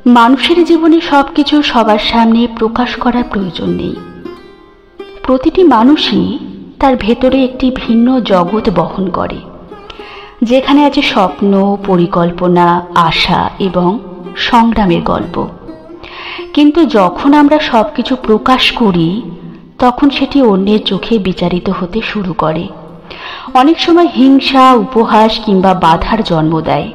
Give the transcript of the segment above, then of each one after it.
মানুষের জীবনে সবকিছু সবার সামনে প্রকাশ করার প্রয়োজন নেই। প্রতিটি মানুষই তার ভেতরে একটি ভিন্ন জগৎ বহন করে, যেখানে আছে স্বপ্ন, পরিকল্পনা, আশা এবং সংগ্রামের গল্প। কিন্তু যখন আমরা সবকিছু প্রকাশ করি, তখন সেটি অন্যের চোখে বিচারিত হতে শুরু করে। অনেক সময় হিংসা, উপহাস কিংবা বাধার জন্ম দেয়।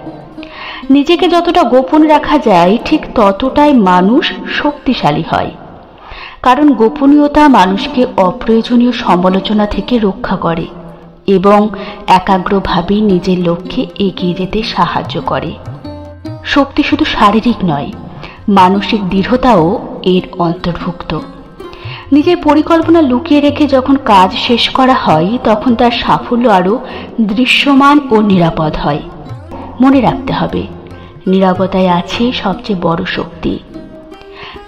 নিজেকে যতটা গোপন রাখা যায়, ঠিক ততটাই মানুষ শক্তিশালী হয়। কারণ গোপনীয়তা মানুষকে অপ্রয়োজনীয় সমালোচনা থেকে রক্ষা করে এবং একাগ্রভাবে নিজের লক্ষ্যে এগিয়ে যেতে সাহায্য করে। শক্তি শুধু শারীরিক নয়, মানসিক দৃঢ়তাও এর অন্তর্ভুক্ত। নিজের পরিকল্পনা লুকিয়ে রেখে যখন কাজ শেষ করা হয়, তখন তার সাফল্য আরও দৃশ্যমান ও নিরাপদ হয়। মনে রাখতে হবে, নীরবতায় আছে সবচেয়ে বড় শক্তি।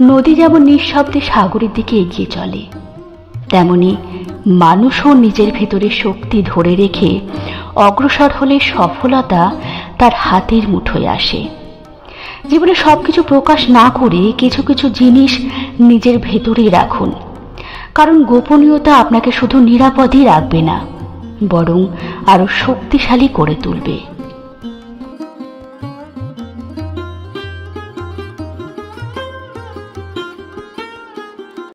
নদী যেমন নিঃশব্দে সাগরের দিকে এগিয়ে চলে, তেমনি মানুষও নিজের ভেতরে শক্তি ধরে রেখে অগ্রসর হলে সফলতা তার হাতের মুঠোয় আসে। জীবনে সবকিছু প্রকাশ না করে কিছু কিছু জিনিস নিজের ভেতরেই রাখুন, কারণ গোপনীয়তা আপনাকে শুধু নিরাপদই রাখবে না, বরং আরো শক্তিশালী করে তুলবে।